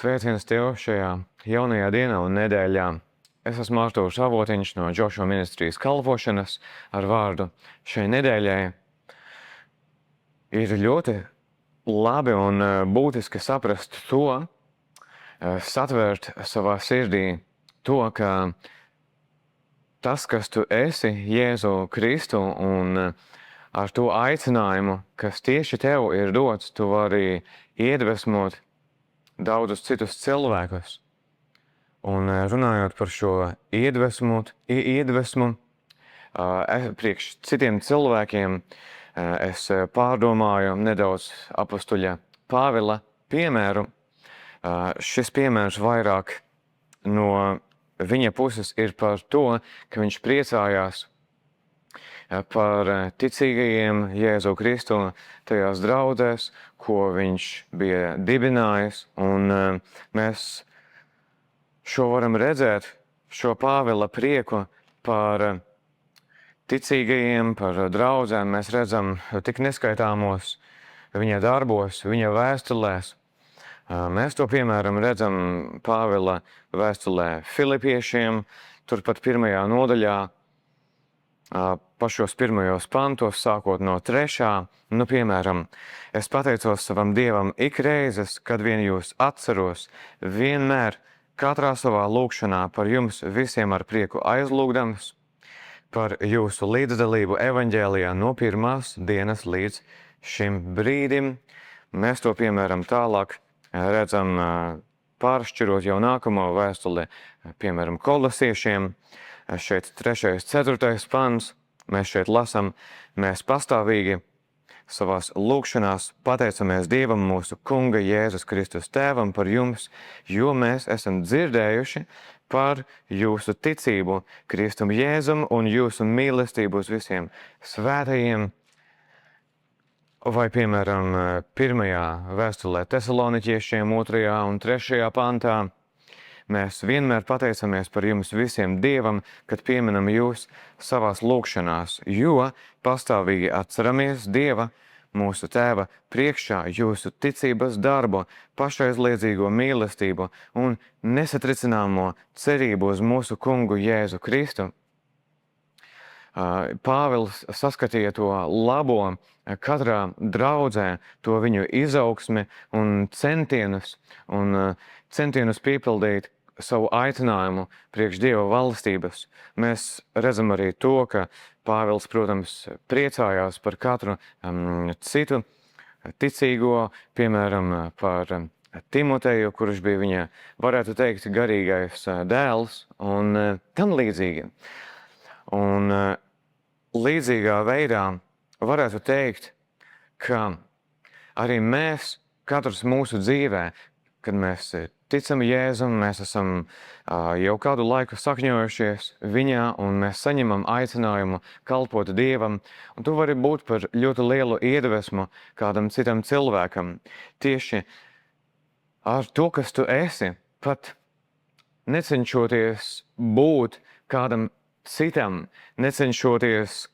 Sveiciens Tev šajā jaunajā dienā un nedēļā. Es esmu Artūrs Avotiņš no Džošo ministrijas kalpošanas ar vārdu šai nedēļai. Ir ļoti labi un būtiski saprast to, satvērt savā sirdī to, ka tas, kas tu esi, Jēzu Kristu, un ar to aicinājumu, kas tieši tev ir dots, tu vari iedvesmot daudzus citus cilvēkus. Un runājot par šo iedvesmu, priekš citiem cilvēkiem, es pārdomāju nedaudz apostuļa Pāvila piemēru. Šis piemērs vairāk no viņa puses ir par to, ka viņš priecājās par ticīgajiem Jēzu Kristu tajās draudzēs, ko viņš bija dibinājis. Un mēs šo varam redzēt, šo Pāvila prieku par ticīgajiem, par draudzēm. Mēs redzam tik neskaitāmos viņa darbos, viņa vēstulēs. Mēs to, piemēram, redzam Pāvila vēstulē Filipiešiem, turpat 1. nodaļā, pašos pirmajos pantos, sākot no 3. Piemēram, es pateicos savam Dievam ikreizes, kad vien jūs atceros, vienmēr katrā savā lūgšanā par jums visiem ar prieku aizlūgdams, par jūsu līdzdalību evaņģēlijā no pirmās dienas līdz šim brīdim. Mēs to, piemēram, tālāk redzam pāršķirot jau nākamo vēstuli, piemēram, Kolosiešiem. Šeit 3., 4. pants, mēs šeit lasam, mēs pastāvīgi savās lūgšanās pateicamies Dievam mūsu Kunga Jēzus Kristus Tēvam par jums, jo mēs esam dzirdējuši par jūsu ticību Kristum Jēzum un jūsu mīlestību uz visiem svētajiem. Vai, piemēram, 1. vēstulē Tesaloniķiešiem 2. un 3. pantā, mēs vienmēr pateicamies par jums visiem Dievam, kad pieminam jūs savās lūgšanās, jo pastāvīgi atceramies Dieva, mūsu Tēva priekšā jūsu ticības darbu, pašaizliedzīgo mīlestību un nesatricināmo cerību uz mūsu Kungu Jēzu Kristu. Pāvils saskatīja to labo katrā draudzē, to viņu izaugsmi un centienus piepildīt savu aicinājumu priekš Dieva valstības. Mēs redzam arī to, ka Pāvils, protams, priecājās par katru citu ticīgo, piemēram, par Timoteju, kurš bija viņa, varētu teikt, garīgais dēls un tam līdzīgi. Un līdzīgā veidā varētu teikt, ka arī mēs, katrs mūsu dzīvē, kad mēs ticam Jēzum, mēs esam jau kādu laiku sakņojušies viņā un mēs saņemam aicinājumu kalpot Dievam. Un tu vari būt par ļoti lielu iedvesmu kādam citam cilvēkam. Tieši ar to, kas tu esi, pat necenšoties būt kādam citam, necenšoties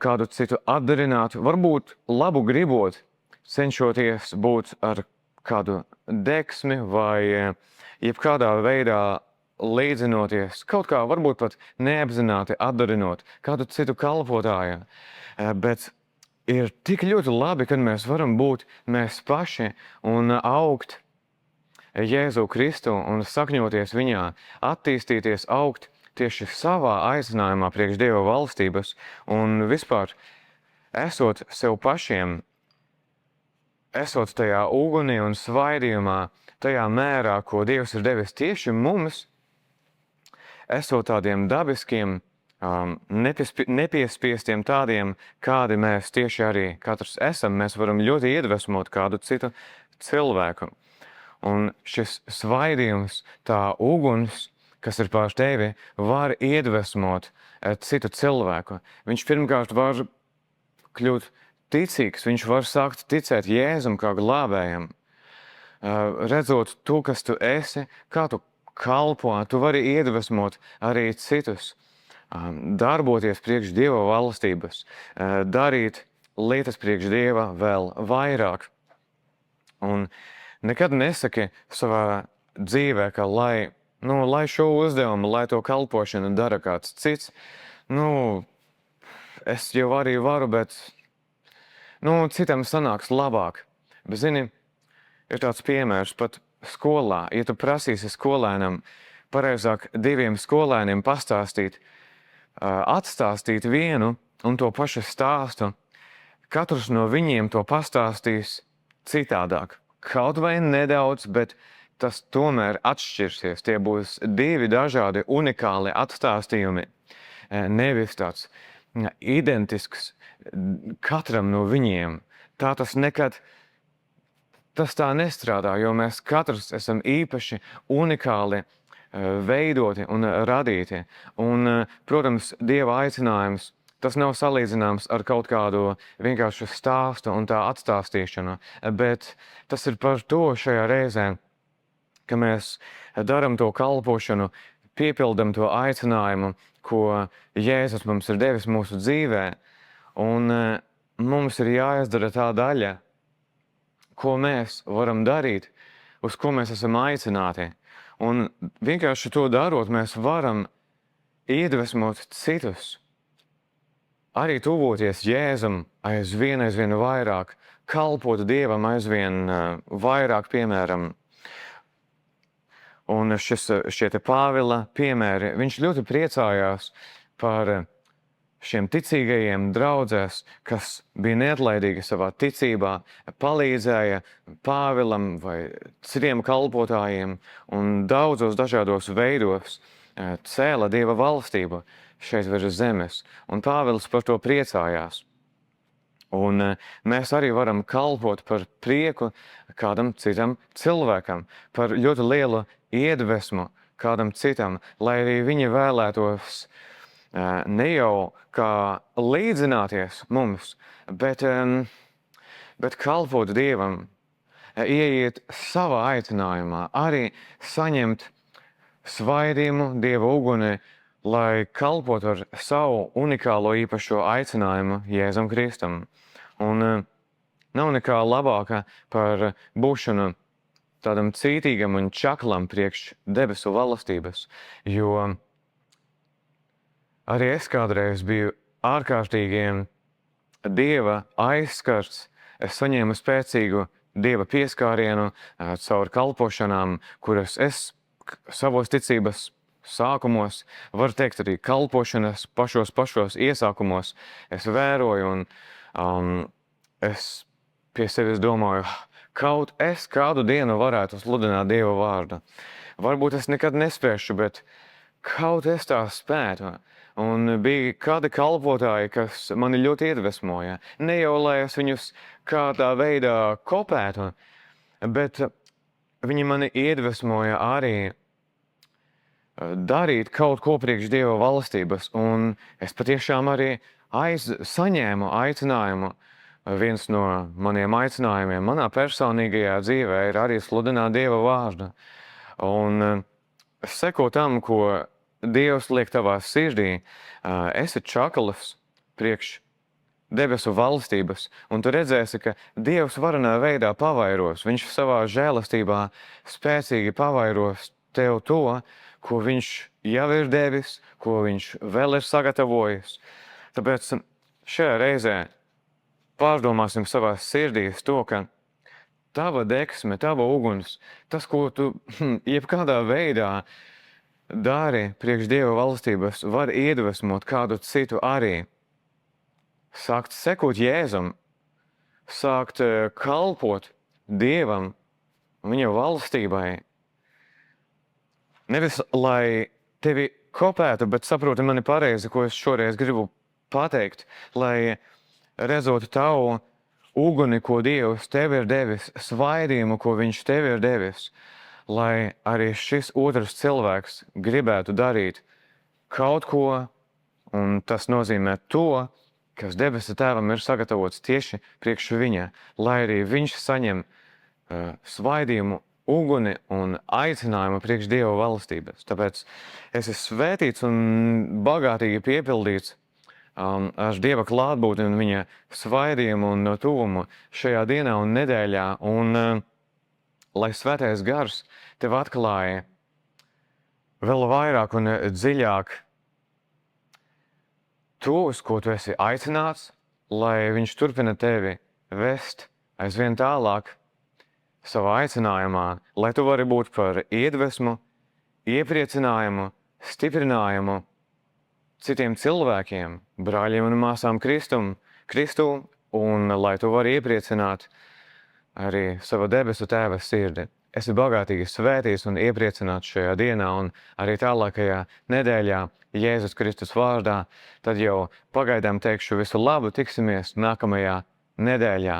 kādu citu atdarināt, varbūt labu gribot, cenšoties būt ar kādu deksmi vai jebkādā veidā līdzinoties, kaut kā varbūt pat neapzināti atdarinot kādu citu kalpotāju. Bet ir tik ļoti labi, kad mēs varam būt mēs paši un augt Jēzu Kristu un sakņoties viņā, attīstīties, augt tieši savā aicinājumā priekš Dieva valstības un vispār esot sev pašiem, esot tajā ugunī un svaidījumā, tajā mērā, ko Dievs ir devis tieši mums, esot tādiem dabiskiem, nepiespiestiem tādiem, kādi mēs tieši arī katrs esam, mēs varam ļoti iedvesmot kādu citu cilvēku. Un šis svaidījums, tā uguns, kas ir pār tevi, var iedvesmot citu cilvēku. Viņš pirmkārt var kļūt ticīgs, viņš var sākt ticēt Jēzum kā glābējam. Redzot to, kas tu esi, kā tu kalpo, tu vari iedvesmot arī citus, darboties priekš Dieva valstības, darīt lietas priekš Dieva vēl vairāk. Un Nekad nesaki savā dzīvē, ka lai šo uzdevumu, lai to kalpošanu dara kāds cits, es jau arī varu, bet, citam sanāks labāk. Bet, zini, ir tāds piemērs pat skolā. Ja tu prasīsi skolēnam, pareizāk 2 skolēniem pastāstīt, atstāstīt vienu un to pašu stāstu, katrs no viņiem to pastāstīs citādāk. Kaut vai nedaudz, bet tas tomēr atšķirsies. Tie būs 2 dažādi unikāli atstāstījumi. Nevis tāds identisks katram no viņiem. Tas tā nestrādā, jo mēs katrs esam īpaši unikāli veidoti un radīti. Un, protams, Dieva aicinājums, tas nav salīdzināms ar kaut kādu vienkāršu stāstu un tā atstāstīšanu, bet tas ir par to šajā reizē, ka mēs daram to kalpošanu, piepildam to aicinājumu, ko Jēzus mums ir devis mūsu dzīvē, un mums ir jāizdara tā daļa, ko mēs varam darīt, uz ko mēs esam aicināti. Un vienkārši to darot, mēs varam iedvesmot citus, arī tuvoties Jēzum aizvien vairāk, kalpot Dievam aizvien vairāk, piemēram. Un šie te Pāvila piemēri, viņš ļoti priecājās par šiem ticīgajiem draudzēs, kas bija neatlaidīgi savā ticībā, palīdzēja Pāvilam vai citiem kalpotājiem un daudzos dažādos veidos cēla Dieva valstību šeit virs zemes. Un Pāvils par to priecājās. Un mēs arī varam kalpot par prieku kādam citam cilvēkam, par ļoti lielu iedvesmu kādam citam, lai arī viņi vēlētos ne jau kā līdzināties mums, bet kalpot Dievam, ieiet savā aicinājumā, arī saņemt svaidījumu, Dieva uguni, lai kalpot ar savu unikālo īpašo aicinājumu Jēzum Kristum. Un nav nekā labāka par būšanu tādam cītīgam un čaklam priekš debesu valstības, jo arī es kādreiz biju ārkārtīgi Dieva aizskarts. Es saņēmu spēcīgu Dieva pieskārienu caur kalpošanām, kuras es savos ticības sākumos, var teikt arī kalpošanas pašos iesākumos, es vēroju un es pie sevis domāju, kaut es kādu dienu varētu sludināt Dieva vārdu. Varbūt es nekad nespēšu, bet kaut es tā spētu. Un bija kādi kalpotāji, kas mani ļoti iedvesmoja. Ne jau, lai es viņus kādā veidā kopētu, bet viņi mani iedvesmoja arī darīt kaut ko priekš Dieva valstības. Un es patiešām arī saņēmu aicinājumu. Viens no maniem aicinājumiem manā personīgajā dzīvē ir arī sludināt Dieva vārdu. Un seko tam, ko Dievs liek tavā sirdī, esi čakals priekš debesu valstības, un tu redzēsi, ka Dievs varenā veidā pavairos. Viņš savā žēlastībā spēcīgi pavairos tev to, ko viņš jau ir devis, ko viņš vēl ir sagatavojis. Tāpēc šajā reizē pārdomāsim savās sirdīs to, ka tava deksme, tava uguns, tas, ko tu jebkādā veidā dari priekš Dieva valstības, var iedvesmot kādu citu arī. Sākt sekot Jēzum, sākt kalpot Dievam, viņa valstībai. Nevis, lai tevi kopētu, bet saproti mani pareizi, ko es šoreiz gribu pateikt, lai redzot tavu uguni, ko Dievs tev ir devis, svaidījumu, ko viņš tev ir devis, lai arī šis otrs cilvēks gribētu darīt kaut ko, un tas nozīmē to, kas debesu tēvam ir sagatavots tieši priekš viņa, lai arī viņš saņem svaidījumu, uguni un aicinājumu priekš Dieva valstības. Tāpēc es esmu svētīts un bagātīgi piepildīts ar Dieva klātbūtni un viņa svaidījumu un tuvumu šajā dienā un nedēļā. Un lai svētais gars tev atklāja vēl vairāk un dziļāk to, uz ko tu esi aicināts, lai viņš turpina tevi vest aizvien tālāk savā aicinājumā, lai tu vari būt par iedvesmu, iepriecinājumu, stiprinājumu citiem cilvēkiem, brāļiem un māsām Kristū, un lai tu vari iepriecināt arī savu debesu Tēva sirdi. Esi bagātīgi svētīts un iepriecināts šajā dienā un arī tālākajā nedēļā Jēzus Kristus vārdā. Tad jau pagaidām teikšu visu labu, tiksimies nākamajā nedēļā.